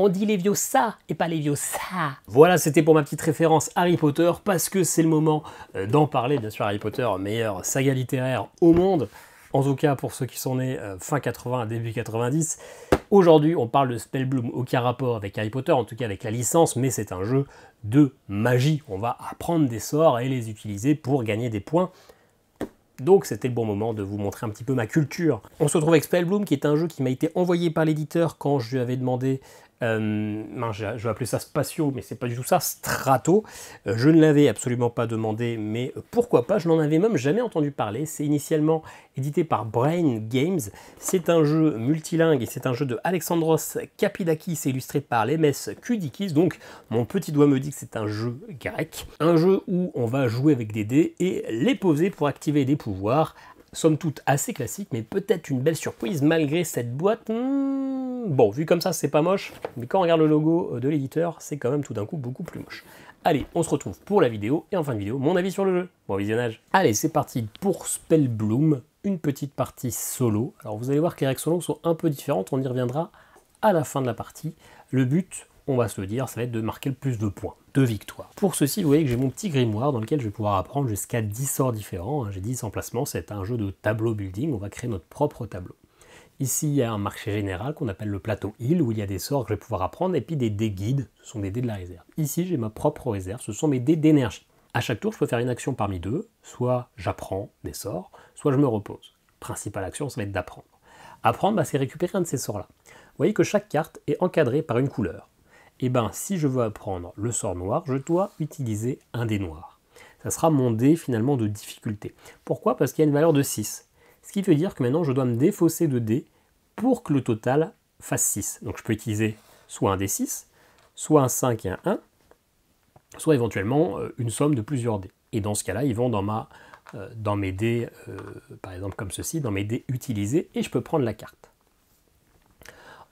On dit Leviosa et pas Leviosa. Voilà, c'était pour ma petite référence Harry Potter, parce que c'est le moment d'en parler. Bien sûr, Harry Potter, meilleure saga littéraire au monde. En tout cas, pour ceux qui sont nés fin 80, début 90. Aujourd'hui, on parle de Spellbloom, aucun rapport avec Harry Potter, en tout cas avec la licence, mais c'est un jeu de magie. On va apprendre des sorts et les utiliser pour gagner des points. Donc c'était le bon moment de vous montrer un petit peu ma culture. On se retrouve avec Spellbloom, qui est un jeu qui m'a été envoyé par l'éditeur quand je lui avais demandé, je vais appeler ça Spatio, mais c'est pas du tout ça, Strato. Je ne l'avais absolument pas demandé, mais pourquoi pas, je n'en avais même jamais entendu parler. C'est initialement édité par Brain Games. C'est un jeu multilingue et c'est un jeu de Alexandros Kapidakis, illustré par l'MS Kudikis. Donc mon petit doigt me dit que c'est un jeu grec. Un jeu où on va jouer avec des dés et les poser pour activer des pouvoirs. Somme toute assez classique, mais peut-être une belle surprise malgré cette boîte. Bon, vu comme ça, c'est pas moche, mais quand on regarde le logo de l'éditeur, c'est quand même tout d'un coup beaucoup plus moche. Allez, on se retrouve pour la vidéo, et en fin de vidéo, mon avis sur le jeu. Bon visionnage. Allez, c'est parti pour Spellbloom, une petite partie solo. Alors vous allez voir que les règles solo sont un peu différentes, on y reviendra à la fin de la partie. Le but, on va se le dire, ça va être de marquer le plus de points, de victoires. Pour ceci, vous voyez que j'ai mon petit grimoire dans lequel je vais pouvoir apprendre jusqu'à 10 sorts différents. J'ai 10 emplacements, c'est un jeu de tableau building, on va créer notre propre tableau. Ici, il y a un marché général qu'on appelle le plateau Hill, où il y a des sorts que je vais pouvoir apprendre, et puis des dés guides, ce sont des dés de la réserve. Ici, j'ai ma propre réserve, ce sont mes dés d'énergie. À chaque tour, je peux faire une action parmi deux, soit j'apprends des sorts, soit je me repose. Principale action, ça va être d'apprendre. Apprendre, c'est récupérer un de ces sorts-là. Vous voyez que chaque carte est encadrée par une couleur. Et bien, si je veux apprendre le sort noir, je dois utiliser un dé noir. Ça sera mon dé, finalement, de difficulté. Pourquoi? Parce qu'il y a une valeur de 6. Ce qui veut dire que maintenant, je dois me défausser de dés pour que le total fasse 6. Donc je peux utiliser soit un D6, soit un 5 et un 1, soit éventuellement une somme de plusieurs dés. Et dans ce cas-là, ils vont dans mes dés, par exemple comme ceci, dans mes dés utilisés, et je peux prendre la carte.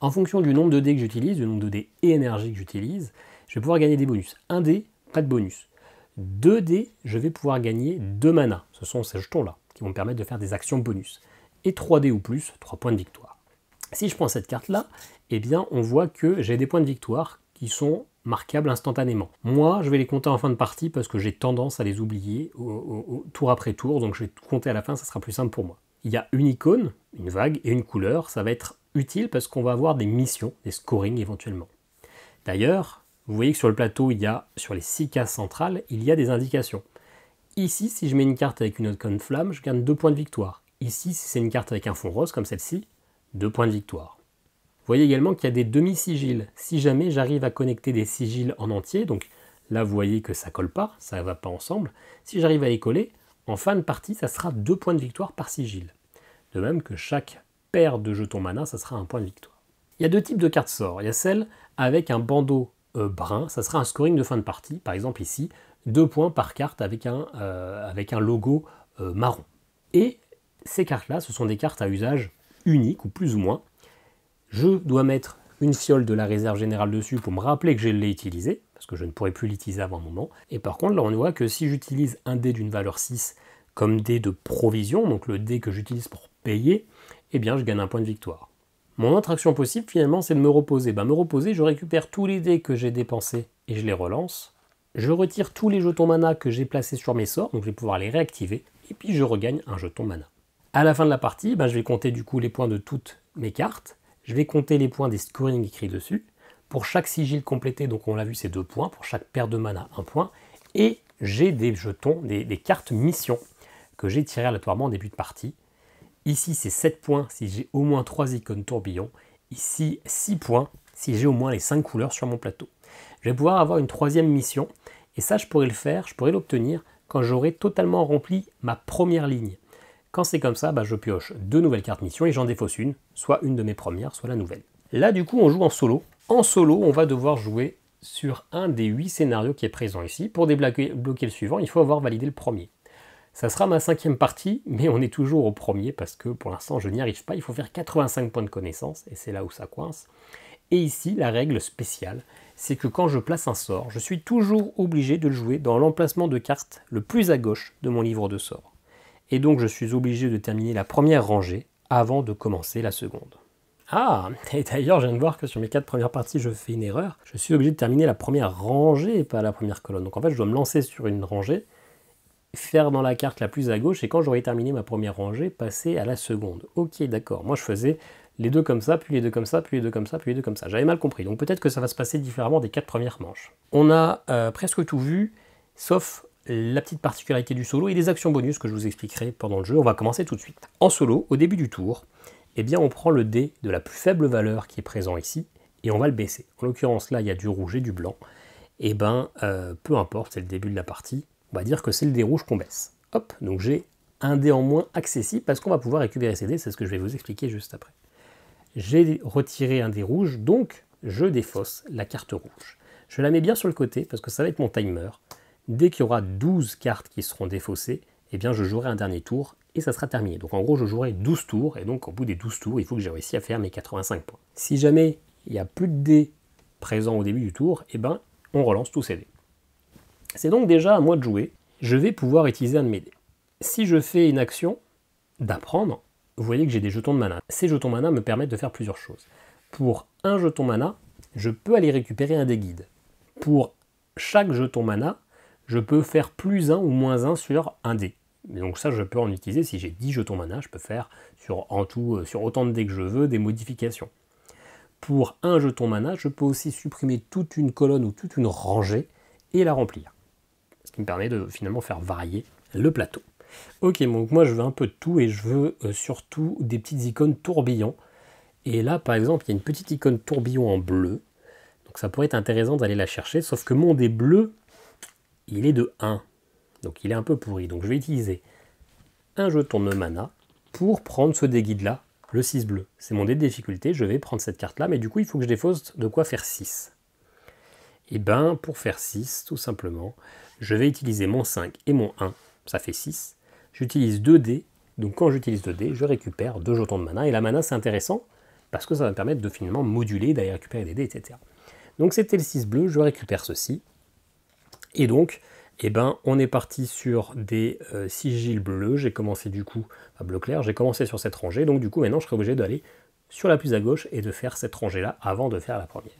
En fonction du nombre de dés que j'utilise, du nombre de dés et énergie que j'utilise, je vais pouvoir gagner des bonus. Un dé, pas de bonus. 2 dés, je vais pouvoir gagner 2 mana. Ce sont ces jetons-là qui vont me permettre de faire des actions bonus. Et 3 dés ou plus, 3 points de victoire. Si je prends cette carte-là, eh bien, on voit que j'ai des points de victoire qui sont marquables instantanément. Moi, je vais les compter en fin de partie parce que j'ai tendance à les oublier tour après tour, donc je vais compter à la fin, ça sera plus simple pour moi. Il y a une icône, une vague et une couleur, ça va être utile parce qu'on va avoir des missions, des scorings éventuellement. D'ailleurs, vous voyez que sur le plateau, sur les 6 cases centrales, il y a des indications. Ici, si je mets une carte avec une icône flamme, je gagne 2 points de victoire. Ici, si c'est une carte avec un fond rose, comme celle-ci, 2 points de victoire. Vous voyez également qu'il y a des demi-sigils. Si jamais j'arrive à connecter des sigils en entier, donc là vous voyez que ça ne colle pas, ça ne va pas ensemble, si j'arrive à les coller, en fin de partie, ça sera 2 points de victoire par sigil. De même que chaque paire de jetons mana, ça sera un point de victoire. Il y a 2 types de cartes sorts. Il y a celle avec un bandeau brun, ça sera un scoring de fin de partie, par exemple ici, 2 points par carte avec un logo marron. Et ces cartes-là, ce sont des cartes à usage unique, ou plus ou moins. Je dois mettre une fiole de la réserve générale dessus pour me rappeler que je l'ai utilisé, parce que je ne pourrai plus l'utiliser avant un moment. Et par contre, là, on voit que si j'utilise un dé d'une valeur 6 comme dé de provision, donc le dé que j'utilise pour payer, eh bien, je gagne un point de victoire. Mon autre action possible, finalement, c'est de me reposer. Me reposer, je récupère tous les dés que j'ai dépensés et je les relance. Je retire tous les jetons mana que j'ai placés sur mes sorts, donc je vais pouvoir les réactiver, et puis je regagne un jeton mana. À la fin de la partie, je vais compter du coup les points de toutes mes cartes. Je vais compter les points des scorings écrits dessus. Pour chaque sigil complété, donc on l'a vu, c'est 2 points. Pour chaque paire de mana, 1 point. Et j'ai des jetons, des cartes missions que j'ai tirées aléatoirement en début de partie. Ici, c'est 7 points si j'ai au moins 3 icônes tourbillon. Ici, 6 points si j'ai au moins les 5 couleurs sur mon plateau. Je vais pouvoir avoir une 3e mission. Et ça, je pourrais l'obtenir quand j'aurai totalement rempli ma première ligne. Quand c'est comme ça, je pioche 2 nouvelles cartes mission et j'en défausse une, soit une de mes premières, soit la nouvelle. Là, du coup, on joue en solo. En solo, on va devoir jouer sur un des 8 scénarios qui est présent ici. Pour débloquer le suivant, il faut avoir validé le premier. Ça sera ma 5e partie, mais on est toujours au premier parce que pour l'instant, je n'y arrive pas. Il faut faire 85 points de connaissance et c'est là où ça coince. Et ici, la règle spéciale, c'est que quand je place un sort, je suis toujours obligé de le jouer dans l'emplacement de carte le plus à gauche de mon livre de sorts. Et donc je suis obligé de terminer la première rangée avant de commencer la seconde. Ah, et d'ailleurs, je viens de voir que sur mes 4 premières parties, je fais une erreur. Je suis obligé de terminer la première rangée et pas la première colonne. Donc en fait, je dois me lancer sur une rangée, faire dans la carte la plus à gauche, et quand j'aurai terminé ma première rangée, passer à la seconde. Ok, d'accord. Moi, je faisais les deux comme ça, puis les deux comme ça, puis les deux comme ça, puis les deux comme ça. J'avais mal compris. Donc peut-être que ça va se passer différemment des 4 premières manches. On a presque tout vu, sauf la petite particularité du solo et les actions bonus que je vous expliquerai pendant le jeu. On va commencer tout de suite. En solo, au début du tour, eh bien on prend le dé de la plus faible valeur qui est présent ici, et on va le baisser. En l'occurrence, là, il y a du rouge et du blanc. Et ben, peu importe, c'est le début de la partie, on va dire que c'est le dé rouge qu'on baisse. Hop, donc j'ai un dé en moins accessible, parce qu'on va pouvoir récupérer ces dés, c'est ce que je vais vous expliquer juste après. J'ai retiré un dé rouge, donc je défausse la carte rouge. Je la mets bien sur le côté, parce que ça va être mon timer. Dès qu'il y aura 12 cartes qui seront défaussées, eh bien je jouerai un dernier tour, et ça sera terminé. Donc en gros, je jouerai 12 tours, et donc au bout des 12 tours, il faut que j'ai réussi à faire mes 85 points. Si jamais il n'y a plus de dés présents au début du tour, eh ben, on relance tous ces dés. C'est donc déjà à moi de jouer. Je vais pouvoir utiliser un de mes dés. Si je fais une action d'apprendre, vous voyez que j'ai des jetons de mana. Ces jetons mana me permettent de faire plusieurs choses. Pour un jeton mana, je peux aller récupérer un dé guide. Pour chaque jeton mana, je peux faire plus 1 ou moins 1 sur un dé. Donc ça, je peux en utiliser. Si j'ai 10 jetons mana, je peux faire en tout, sur autant de dés que je veux, des modifications. Pour un jeton mana, je peux aussi supprimer toute une colonne ou toute une rangée et la remplir. Ce qui me permet de finalement faire varier le plateau. Ok, donc moi je veux un peu de tout et je veux surtout des petites icônes tourbillons. Et là, par exemple, il y a une petite icône tourbillon en bleu. Donc ça pourrait être intéressant d'aller la chercher, sauf que mon dé bleu, il est de 1. Donc il est un peu pourri. Donc je vais utiliser un jeton de mana pour prendre ce dé guide là, le 6 bleu. C'est mon dé de difficulté, je vais prendre cette carte là, mais du coup il faut que je défausse de quoi faire 6. Et bien pour faire 6, tout simplement, je vais utiliser mon 5 et mon 1, ça fait 6. J'utilise 2 dés, donc quand j'utilise 2 dés, je récupère 2 jetons de mana, et la mana c'est intéressant, parce que ça va me permettre de finalement moduler, d'aller récupérer des dés, etc. Donc c'était le 6 bleu, je récupère ceci, et donc, eh ben, on est parti sur des sigils bleus. J'ai commencé du coup, bleu clair, j'ai commencé sur cette rangée, donc du coup maintenant je serai obligé d'aller sur la plus à gauche et de faire cette rangée là avant de faire la première.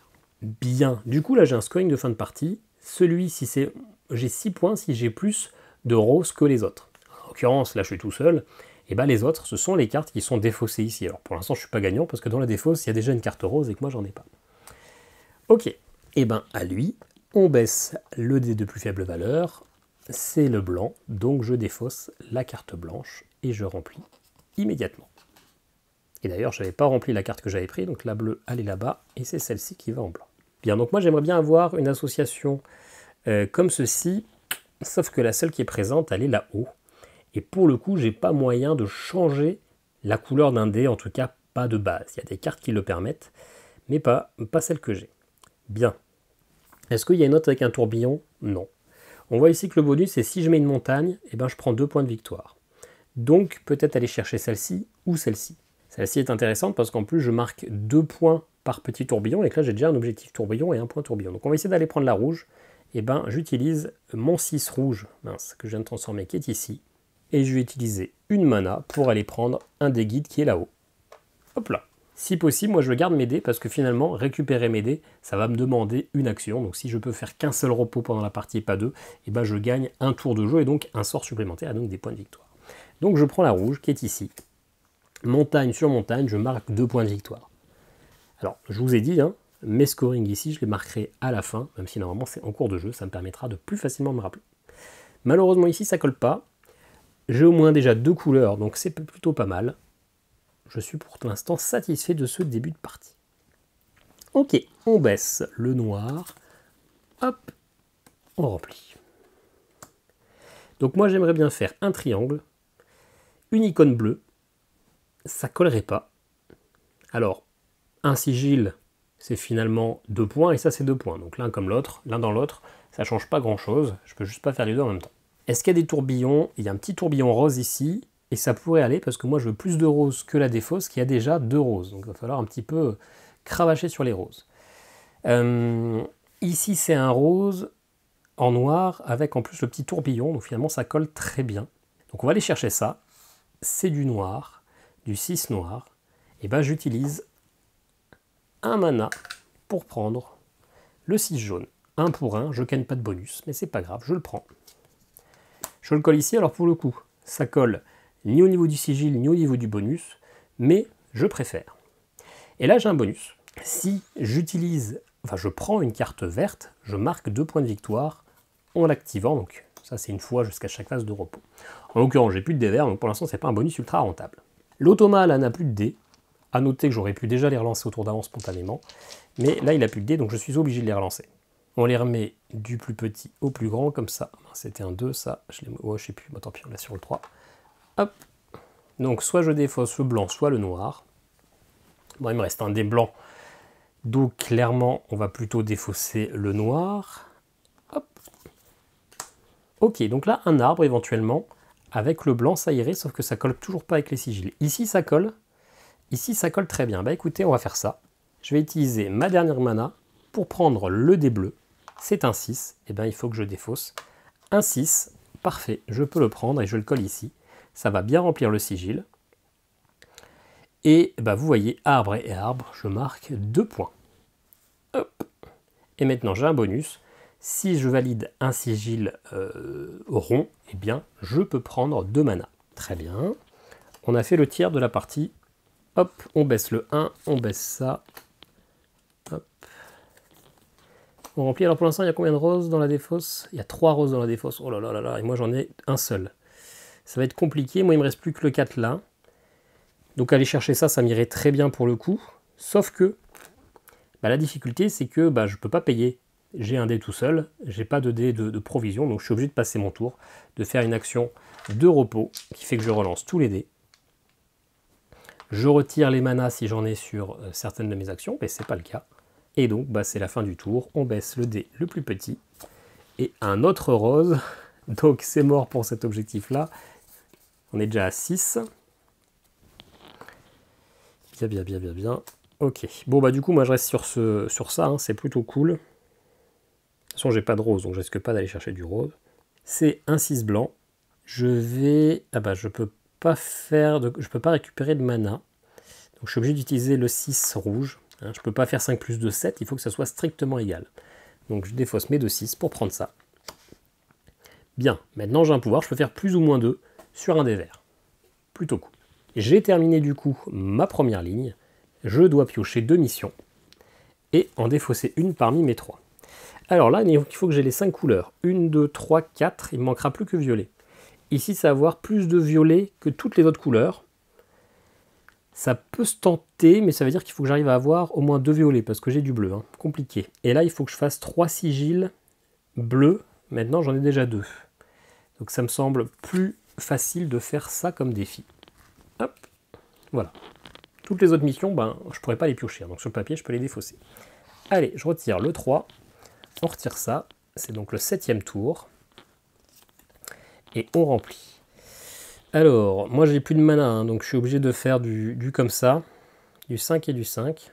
Bien, du coup là j'ai un scoring de fin de partie. Celui, si c'est, j'ai 6 points si j'ai plus de roses que les autres. En l'occurrence, là je suis tout seul, et ben les autres, ce sont les cartes qui sont défaussées ici. Alors pour l'instant je suis pas gagnant parce que dans la défausse, il y a déjà une carte rose et que moi j'en ai pas. Ok, et ben à lui, on baisse le dé de plus faible valeur, c'est le blanc, donc je défausse la carte blanche et je remplis immédiatement. Et d'ailleurs, je n'avais pas rempli la carte que j'avais prise, donc la bleue, elle est là-bas, et c'est celle-ci qui va en blanc. Bien, donc moi j'aimerais bien avoir une association comme ceci, sauf que la seule qui est présente, elle est là-haut. Et pour le coup, j'ai pas moyen de changer la couleur d'un dé, en tout cas pas de base. Il y a des cartes qui le permettent, mais pas celle que j'ai. Bien. Est-ce qu'il y a une autre avec un tourbillon? Non. On voit ici que le bonus, c'est si je mets une montagne, eh ben, je prends 2 points de victoire. Donc peut-être aller chercher celle-ci ou celle-ci. Celle-ci est intéressante parce qu'en plus je marque 2 points par petit tourbillon, et que là j'ai déjà un objectif tourbillon et un point tourbillon. Donc on va essayer d'aller prendre la rouge. Et ben j'utilise mon 6 rouge, mince, que je viens de transformer, qui est ici. Et je vais utiliser une mana pour aller prendre un des guides qui est là-haut. Hop là. Si possible, moi je garde mes dés parce que finalement, récupérer mes dés, ça va me demander une action. Donc si je peux faire qu'un seul repos pendant la partie et pas deux, et ben je gagne un tour de jeu et donc un sort supplémentaire et donc des points de victoire. Donc je prends la rouge qui est ici. Montagne sur montagne, je marque 2 points de victoire. Alors, je vous ai dit, hein, mes scorings ici, je les marquerai à la fin, même si normalement c'est en cours de jeu, ça me permettra de plus facilement me rappeler. Malheureusement ici, ça colle pas. J'ai au moins déjà 2 couleurs, donc c'est plutôt pas mal. Je suis pour l'instant satisfait de ce début de partie. Ok, on baisse le noir. Hop, on remplit. Donc moi j'aimerais bien faire un triangle, une icône bleue. Ça collerait pas. Alors, un sigil, c'est finalement 2 points, et ça c'est 2 points. Donc l'un comme l'autre, l'un dans l'autre, ça change pas grand chose. Je peux juste pas faire les deux en même temps. Est-ce qu'il y a des tourbillons? Il y a un petit tourbillon rose ici. Et ça pourrait aller parce que moi je veux plus de roses que la défausse qui a déjà 2 roses. Donc il va falloir un petit peu cravacher sur les roses. Ici c'est un rose en noir avec en plus le petit tourbillon. Donc finalement ça colle très bien. Donc on va aller chercher ça. C'est du noir, du 6 noir. Et ben j'utilise un mana pour prendre le 6 jaune. 1 pour 1, je gagne pas de bonus, mais c'est pas grave, je le prends. Je le colle ici, alors pour le coup, ça colle ni au niveau du sigil, ni au niveau du bonus, mais je préfère. Et là, j'ai un bonus. Si j'utilise, enfin je prends une carte verte, je marque 2 points de victoire en l'activant, donc ça c'est une fois jusqu'à chaque phase de repos. En l'occurrence, j'ai plus de dés verts, donc pour l'instant c'est pas un bonus ultra rentable. L'automa là n'a plus de dés, à noter que j'aurais pu déjà les relancer autour d'avant spontanément, mais là il a plus de dés, donc je suis obligé de les relancer. On les remet du plus petit au plus grand, comme ça. C'était un 2, ça, je sais plus, bon, tant pis, on l'a sur le 3. Hop. Donc soit je défausse le blanc, soit le noir. Bon, il me reste un dé blanc, donc clairement, on va plutôt défausser le noir. Hop. Ok, donc là, un arbre éventuellement. Avec le blanc, ça irait, sauf que ça colle toujours pas avec les sigils. Ici, ça colle. Ici, ça colle très bien. Bah écoutez, on va faire ça. Je vais utiliser ma dernière mana pour prendre le dé bleu. C'est un 6. Et bien, il faut que je défausse un 6. Parfait, je peux le prendre et je le colle ici. Ça va bien remplir le sigil. Et bah, vous voyez, arbre et arbre, je marque 2 points. Hop. Et maintenant, j'ai un bonus. Si je valide un sigil rond, eh bien, je peux prendre 2 mana. Très bien. On a fait le tiers de la partie. Hop, on baisse le 1, on baisse ça. Hop. On remplit. Alors pour l'instant, il y a combien de roses dans la défausse? Il y a 3 roses dans la défausse. Oh là là là là, et moi j'en ai un seul. Ça va être compliqué. Moi, il me reste plus que le 4 là. Donc aller chercher ça, ça m'irait très bien pour le coup. Sauf que bah, la difficulté, c'est que bah, je ne peux pas payer. J'ai un dé tout seul, j'ai pas de dé de provision, donc je suis obligé de passer mon tour, de faire une action de repos, qui fait que je relance tous les dés. Je retire les manas si j'en ai sur certaines de mes actions, mais c'est pas le cas. Et donc bah, c'est la fin du tour, on baisse le dé le plus petit, et un autre rose, donc c'est mort pour cet objectif-là. On est déjà à 6. Bien. Ok, bon bah du coup moi je reste sur ça, hein. C'est plutôt cool. De toute façon, j'ai pas de rose, donc je risque pas d'aller chercher du rose. C'est un 6 blanc. Je vais... Ah bah, je peux pas récupérer de mana. Donc, je suis obligé d'utiliser le 6 rouge. Hein, je peux pas faire 5 plus 2, 7. Il faut que ça soit strictement égal. Donc, je défausse mes 2 6 pour prendre ça. Bien. Maintenant, j'ai un pouvoir. Je peux faire plus ou moins 2 sur un dé vert. Plutôt cool. J'ai terminé, du coup, ma première ligne. Je dois piocher 2 missions. Et en défausser une parmi mes 3. Alors là, il faut que j'ai les 5 couleurs. 1, 2, 3, 4. Il ne manquera plus que violet. Ici, ça va avoir plus de violet que toutes les autres couleurs. Ça peut se tenter, mais ça veut dire qu'il faut que j'arrive à avoir au moins 2 violets, parce que j'ai du bleu. Hein. Compliqué. Et là, il faut que je fasse 3 sigils bleus. Maintenant, j'en ai déjà 2. Donc ça me semble plus facile de faire ça comme défi. Hop. Voilà. Toutes les autres missions, ben, je ne pourrais pas les piocher. Donc sur le papier, je peux les défausser. Allez, je retire le 3. On retire ça, c'est donc le 7e tour. Et on remplit. Alors, moi j'ai plus de mana, hein, donc je suis obligé de faire du comme ça. Du 5 et du 5.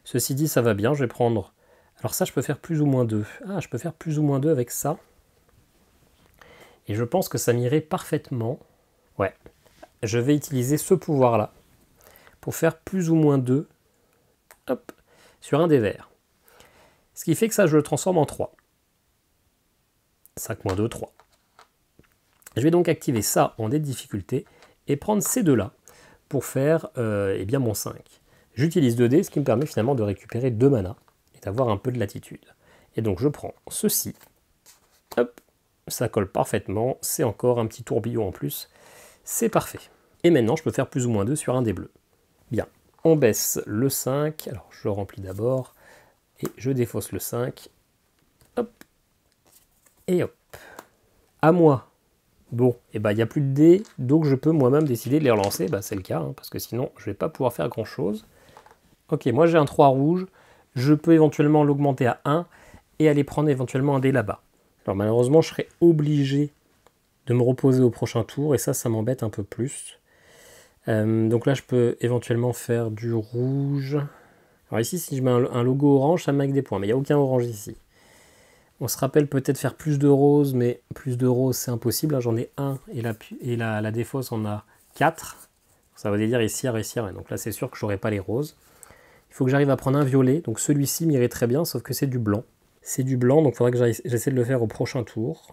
Ceci dit, ça va bien, je vais prendre... Alors ça, je peux faire plus ou moins 2. Ah, je peux faire plus ou moins 2 avec ça. Et je pense que ça m'irait parfaitement. Ouais. Je vais utiliser ce pouvoir-là pour faire plus ou moins 2. Hop, sur un des verts. Ce qui fait que ça, je le transforme en 3. 5 moins 2, 3. Je vais donc activer ça en dé de difficulté et prendre ces deux-là pour faire eh bien mon 5. J'utilise 2 dés, ce qui me permet finalement de récupérer 2 mana et d'avoir un peu de latitude. Et donc je prends ceci. Hop, ça colle parfaitement. C'est encore un petit tourbillon en plus. C'est parfait. Et maintenant, je peux faire plus ou moins 2 sur un dé bleu. Bien, on baisse le 5. Alors, je remplis d'abord. Et je défausse le 5. Hop. Et hop. À moi. Bon, et ben il n'y a plus de dés, donc je peux moi-même décider de les relancer. Bah, c'est le cas, hein, parce que sinon, je ne vais pas pouvoir faire grand-chose. Ok, moi j'ai un 3 rouge. Je peux éventuellement l'augmenter à 1 et aller prendre éventuellement un dé là-bas. Alors malheureusement, je serai obligé de me reposer au prochain tour, et ça m'embête un peu plus. Donc là, je peux éventuellement faire du rouge. Alors ici, si je mets un logo orange, ça me met avec des points, mais il n'y a aucun orange ici. On se rappelle peut-être faire plus de roses, mais plus de roses, c'est impossible. Là, j'en ai 1, et la défausse en a 4. Ça veut dire ici, ici, donc là, c'est sûr que je n'aurai pas les roses. Il Il faut que j'arrive à prendre un violet. Donc celui-ci m'irait très bien, sauf que c'est du blanc. C'est du blanc, donc il faudrait que j'essaie de le faire au prochain tour.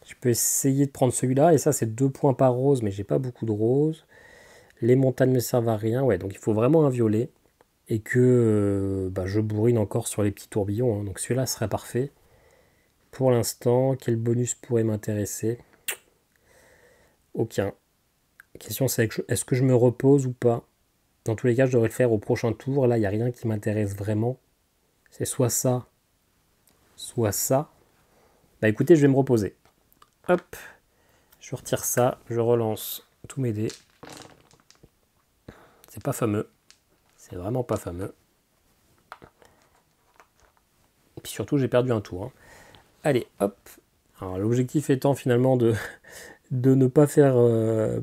Je peux essayer de prendre celui-là. Et ça, c'est 2 points par rose, mais j'ai pas beaucoup de rose. Les montagnes ne servent à rien. Ouais, donc il faut vraiment un violet. Et que je bourrine encore sur les petits tourbillons. Hein. Donc celui-là serait parfait. Pour l'instant, quel bonus pourrait m'intéresser? Aucun. La question c'est est-ce que je me repose ou pas? Dans tous les cas, je devrais le faire au prochain tour. Là, il n'y a rien qui m'intéresse vraiment. C'est soit ça, soit ça. Bah écoutez, je vais me reposer. Hop, je retire ça, je relance tous mes dés. C'est pas fameux. C'est vraiment pas fameux. Et puis surtout, j'ai perdu un tour. Hein. Allez, hop. Alors l'objectif étant finalement de ne pas faire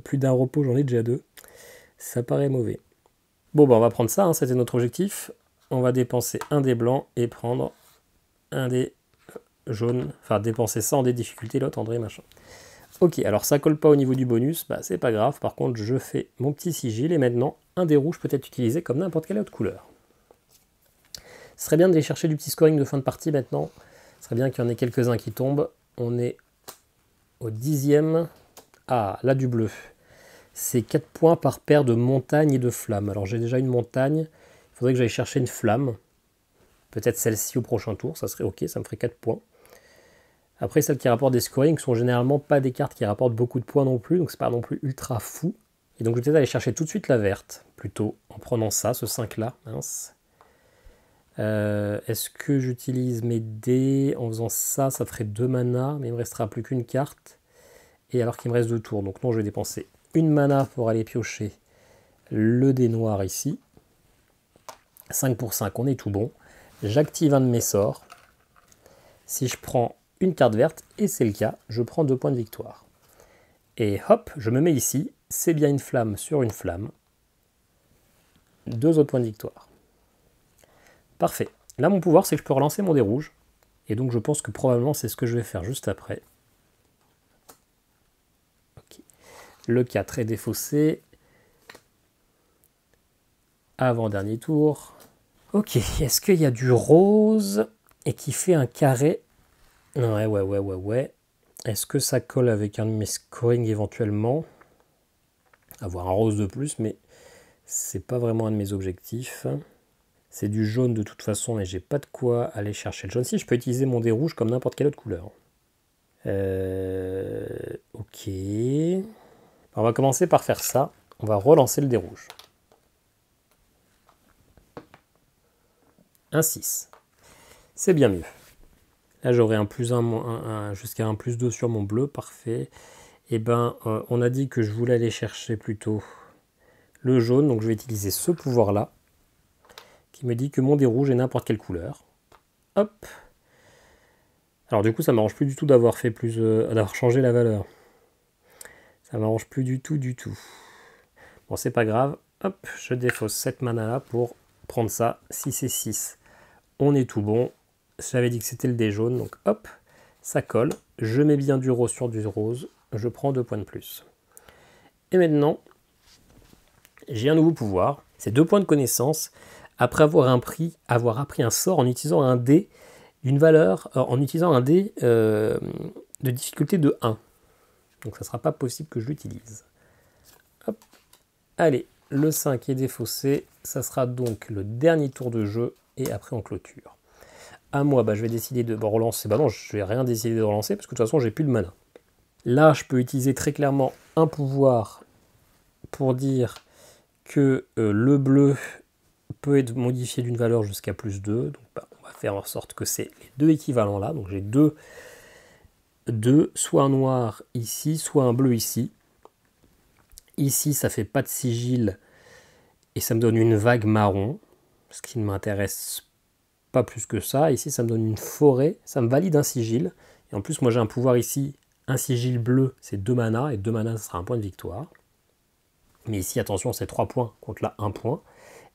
plus d'un repos, j'en ai déjà 2. Ça paraît mauvais. Bon, on va prendre ça, hein, c'était notre objectif. On va dépenser un dé blanc et prendre un dé jaune. Enfin, dépenser ça en dé difficulté, l'autre André, machin. Ok, alors ça colle pas au niveau du bonus, c'est pas grave. Par contre, je fais mon petit sigil et maintenant, un dé rouge peut être utilisé comme n'importe quelle autre couleur. Ce serait bien d'aller chercher du petit scoring de fin de partie maintenant. Ce serait bien qu'il y en ait quelques-uns qui tombent. On est au 10e. Ah, là du bleu. C'est 4 points par paire de montagnes et de flammes. Alors j'ai déjà une montagne. Il faudrait que j'aille chercher une flamme. Peut-être celle-ci au prochain tour. Ça serait ok, ça me ferait 4 points. Après, celles qui rapportent des scorings sont généralement pas des cartes qui rapportent beaucoup de points non plus. Donc c'est pas non plus ultra fou. Et donc je vais peut-être aller chercher tout de suite la verte. Plutôt en prenant ça, ce 5-là. Mince. Est-ce que j'utilise mes dés en faisant ça? Ça ferait 2 mana. Mais il me restera plus qu'une carte. Et alors qu'il me reste 2 tours. Donc non, je vais dépenser une mana pour aller piocher le dé noir ici. 5 pour 5, on est tout bon. J'active un de mes sorts. Si je prends une carte verte, et c'est le cas, je prends 2 points de victoire. Et hop, je me mets ici. C'est bien une flamme sur une flamme. 2 autres points de victoire. Parfait. Là, mon pouvoir, c'est que je peux relancer mon dé rouge. Et donc, je pense que probablement, c'est ce que je vais faire juste après. Le 4 est défaussé. Avant-dernier tour. Ok, est-ce qu'il y a du rose et qui fait un carré? Ouais. Est-ce que ça colle avec un de mes scorings éventuellement? Avoir un rose de plus, mais c'est pas vraiment un de mes objectifs. C'est du jaune de toute façon, mais j'ai pas de quoi aller chercher le jaune. Si, je peux utiliser mon dé rouge comme n'importe quelle autre couleur. Ok. On va commencer par faire ça. On va relancer le dé rouge. Un 6. C'est bien mieux. Là, j'aurai un plus 1, jusqu'à un plus 2 sur mon bleu. Parfait. Et on a dit que je voulais aller chercher plutôt le jaune. Donc, je vais utiliser ce pouvoir-là qui me dit que mon dé rouge est n'importe quelle couleur. Hop. Alors, du coup, ça ne m'arrange plus du tout d'avoir fait d'avoir changé la valeur. Ça m'arrange plus du tout. Bon, c'est pas grave. Hop, je défausse cette mana là pour prendre ça. 6 et 6. On est tout bon. J'avais dit que c'était le dé jaune, donc hop, ça colle. Je mets bien du rose sur du rose. Je prends 2 points de plus. Et maintenant, j'ai un nouveau pouvoir. C'est 2 points de connaissance. Après avoir appris un sort en utilisant un dé d'une valeur, en utilisant un dé de difficulté de 1. Donc ça ne sera pas possible que je l'utilise. Hop. Allez, le 5 est défaussé. Ça sera donc le dernier tour de jeu et après on clôture. À moi, je vais décider de relancer. Non, je vais rien décider de relancer parce que de toute façon, j'ai plus de mana. Là, je peux utiliser très clairement un pouvoir pour dire que le bleu peut être modifié d'une valeur jusqu'à plus 2. Donc, on va faire en sorte que c'est les 2 équivalents là. Donc, j'ai 2, soit un noir ici, soit un bleu ici. Ici, ça fait pas de sigil et ça me donne une vague marron, ce qui ne m'intéresse pas plus que ça. Ici, ça me donne une forêt, ça me valide un sigil. Et en plus, moi, j'ai un pouvoir ici, un sigil bleu, c'est 2 mana, et 2 mana, ça sera un point de victoire. Mais ici, attention, c'est 3 points contre là 1 point.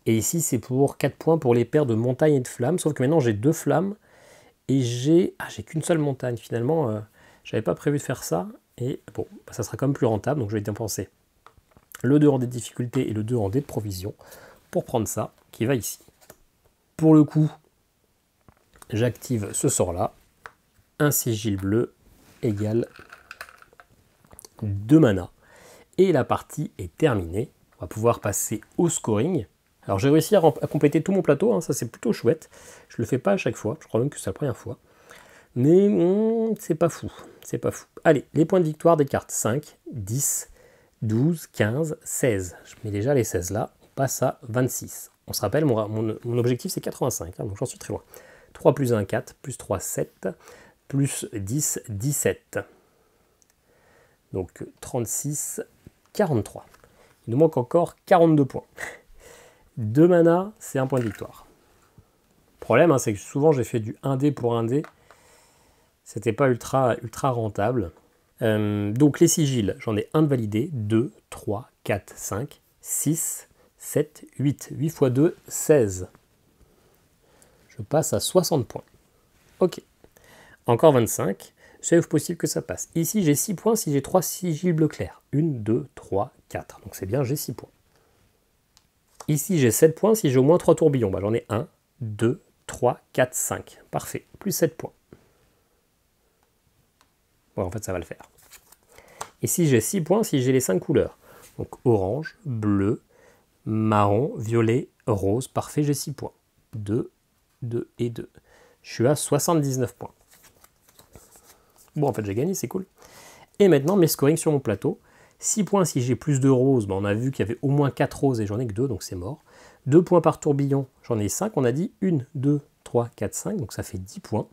Et ici, c'est pour 4 points pour les paires de montagnes et de flammes, sauf que maintenant, j'ai 2 flammes, et j'ai qu'une seule montagne. Finalement, j'avais pas prévu de faire ça, et bon, ça sera quand même plus rentable, donc je vais dépenser le 2 en dé de difficulté et le 2 en dé de provision pour prendre ça, qui va ici. Pour le coup, j'active ce sort-là. Un sigil bleu égale 2 mana. Et la partie est terminée. On va pouvoir passer au scoring. Alors j'ai réussi à compléter tout mon plateau, hein, ça c'est plutôt chouette. Je le fais pas à chaque fois, je crois même que c'est la première fois. Mais c'est pas fou, c'est pas fou. Allez, les points de victoire des cartes 5, 10, 12, 15, 16. Je mets déjà les 16 là, on passe à 26. On se rappelle, mon objectif c'est 85, hein, donc j'en suis très loin. 3 plus 1, 4, plus 3, 7, plus 10, 17. Donc 36, 43. Il nous manque encore 42 points. 2 mana, c'est un point de victoire. Le problème, hein, c'est que souvent j'ai fait du 1D pour 1D. C'était pas ultra rentable. Donc les sigils, j'en ai un de validé. 2, 3, 4, 5, 6, 7, 8. 8 x 2, 16. Je passe à 60 points. Ok. Encore 25. C'est possible que ça passe. Ici, j'ai 6 points si j'ai 3 sigils bleu clair. 1, 2, 3, 4. Donc c'est bien, j'ai 6 points. Ici, j'ai 7 points si j'ai au moins 3 tourbillons. Bah, j'en ai 1, 2, 3, 4, 5. Parfait. Plus 7 points. Bon, en fait, ça va le faire. Ici, j'ai 6 points si j'ai les 5 couleurs. Donc orange, bleu, marron, violet, rose. Parfait, j'ai 6 points. 2, 2 et 2. Je suis à 79 points. Bon, en fait, j'ai gagné, c'est cool. Et maintenant, mes scorings sur mon plateau. 6 points si j'ai plus de roses. Ben, on a vu qu'il y avait au moins 4 roses et j'en ai que 2, donc c'est mort. 2 points par tourbillon, j'en ai 5. On a dit 1, 2, 3, 4, 5. Donc ça fait 10 points.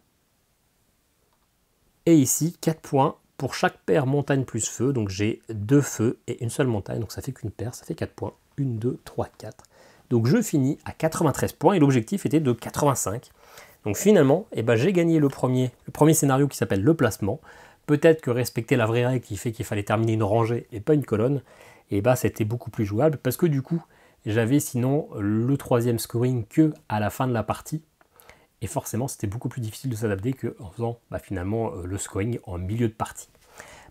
Et ici, 4 points pour chaque paire montagne plus feu. Donc j'ai 2 feux et une seule montagne. Donc ça fait qu'une paire, ça fait 4 points. 1, 2, 3, 4. Donc je finis à 93 points et l'objectif était de 85. Donc finalement, eh ben, j'ai gagné le premier scénario qui s'appelle le placement. Peut-être que respecter la vraie règle qui fait qu'il fallait terminer une rangée et pas une colonne, et bah c'était beaucoup plus jouable parce que du coup, j'avais sinon le troisième scoring que à la fin de la partie. Et forcément, c'était beaucoup plus difficile de s'adapter qu'en faisant finalement le scoring en milieu de partie.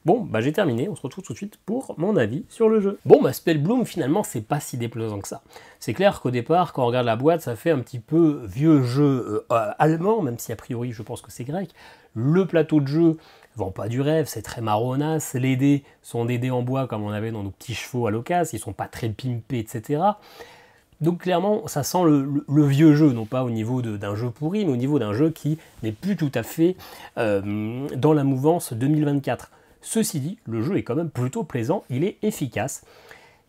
Bon, bah j'ai terminé, on se retrouve tout de suite pour mon avis sur le jeu. Bon, bah Spellbloom, finalement, c'est pas si déplaisant que ça. C'est clair qu'au départ, quand on regarde la boîte, ça fait un petit peu vieux jeu allemand, même si a priori, je pense que c'est grec. Le plateau de jeu vend pas du rêve, c'est très marronasse. Les dés sont des dés en bois comme on avait dans nos petits chevaux à l'occasion, ils sont pas très pimpés, etc. Donc clairement, ça sent le vieux jeu, non pas au niveau d'un jeu pourri, mais au niveau d'un jeu qui n'est plus tout à fait dans la mouvance 2024. Ceci dit, le jeu est quand même plutôt plaisant, il est efficace.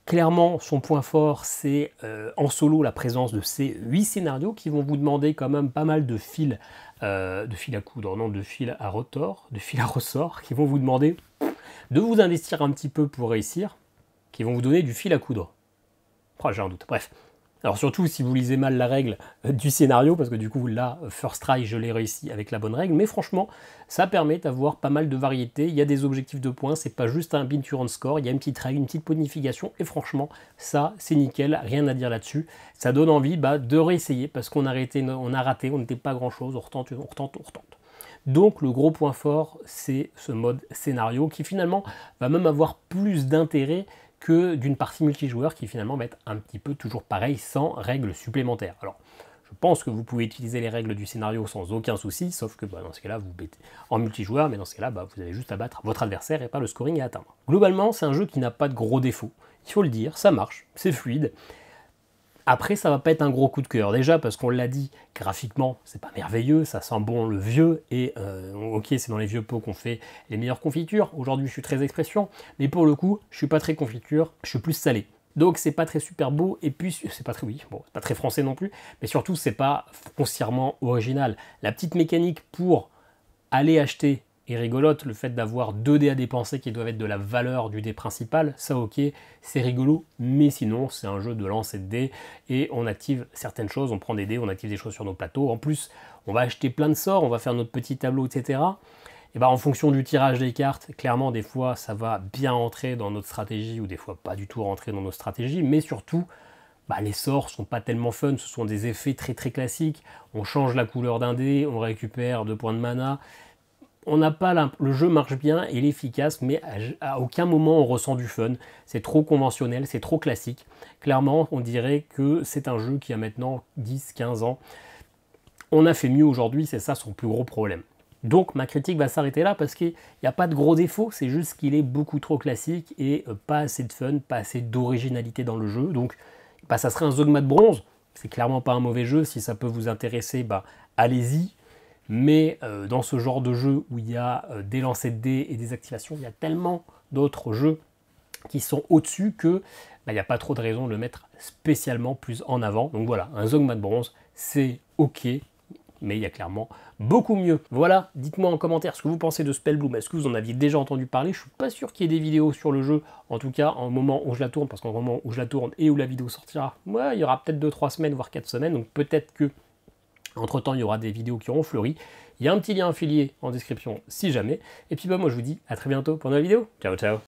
Clairement, son point fort, c'est en solo la présence de ces 8 scénarios qui vont vous demander quand même pas mal de fils à coudre, non, de fils à ressort, qui vont vous demander de vous investir un petit peu pour réussir, qui vont vous donner du fil à coudre. Oh, j'ai un doute, bref. Alors surtout si vous lisez mal la règle du scénario, parce que du coup là, first try, je l'ai réussi avec la bonne règle, mais franchement, ça permet d'avoir pas mal de variétés, il y a des objectifs de points, c'est pas juste un bin to run score, il y a une petite règle, une petite bonification, et franchement, ça c'est nickel, rien à dire là-dessus. Ça donne envie de réessayer, parce qu'on a raté, on n'était pas grand-chose, on retente. Donc le gros point fort, c'est ce mode scénario, qui finalement va même avoir plus d'intérêt que d'une partie multijoueur qui finalement va être un petit peu toujours pareil sans règles supplémentaires. Alors, je pense que vous pouvez utiliser les règles du scénario sans aucun souci, sauf que dans ce cas-là, vous mettez en multijoueur, mais dans ce cas-là, vous avez juste à battre votre adversaire et pas le scoring à atteindre. Globalement, c'est un jeu qui n'a pas de gros défauts. Il faut le dire, ça marche, c'est fluide. Après, ça va pas être un gros coup de cœur. Déjà, parce qu'on l'a dit, graphiquement, c'est pas merveilleux, ça sent bon le vieux, et ok, c'est dans les vieux pots qu'on fait les meilleures confitures. Aujourd'hui, je suis très expression, mais pour le coup, je suis pas très confiture, je suis plus salé. Donc, c'est pas très super beau, et puis, c'est pas très, c'est pas très français non plus, mais surtout, c'est pas foncièrement original. La petite mécanique pour aller acheter est rigolote, le fait d'avoir 2 dés à dépenser qui doivent être de la valeur du dé principal, ça ok, c'est rigolo, mais sinon c'est un jeu de lancer de dés et on active certaines choses, on prend des dés, on active des choses sur nos plateaux, en plus on va acheter plein de sorts, on va faire notre petit tableau, etc. Et en fonction du tirage des cartes, clairement des fois ça va bien rentrer dans notre stratégie ou des fois pas du tout rentrer dans nos stratégies, mais surtout les sorts sont pas tellement fun, ce sont des effets très très classiques, on change la couleur d'un dé, on récupère 2 points de mana. On n'a pas le jeu marche bien, il est efficace, mais à aucun moment on ressent du fun. C'est trop conventionnel, c'est trop classique. Clairement, on dirait que c'est un jeu qui a maintenant 10-15 ans. on a fait mieux aujourd'hui, c'est ça son plus gros problème. Donc ma critique va s'arrêter là parce qu'il n'y a pas de gros défauts, c'est juste qu'il est beaucoup trop classique et pas assez de fun, pas assez d'originalité dans le jeu. Donc bah, ça serait un Zogma de bronze, c'est clairement pas un mauvais jeu, si ça peut vous intéresser, bah, allez-y. Mais dans ce genre de jeu où il y a des lancers de dés et des activations, il y a tellement d'autres jeux qui sont au-dessus que il n'y a pas trop de raison de le mettre spécialement plus en avant. Donc voilà, un Zogma de bronze, c'est ok, mais il y a clairement beaucoup mieux. Voilà, dites-moi en commentaire ce que vous pensez de Spellbloom. Est-ce que vous en aviez déjà entendu parler? Je suis pas sûr qu'il y ait des vidéos sur le jeu, en tout cas en moment où je la tourne, parce qu'en moment où je la tourne et où la vidéo sortira, ouais, il y aura peut-être 2-3 semaines, voire 4 semaines, donc peut-être que entre temps il y aura des vidéos qui auront fleuri. Il y a un petit lien affilié en description si jamais. Et puis bah moi je vous dis à très bientôt pour une nouvelle vidéo. Ciao ciao.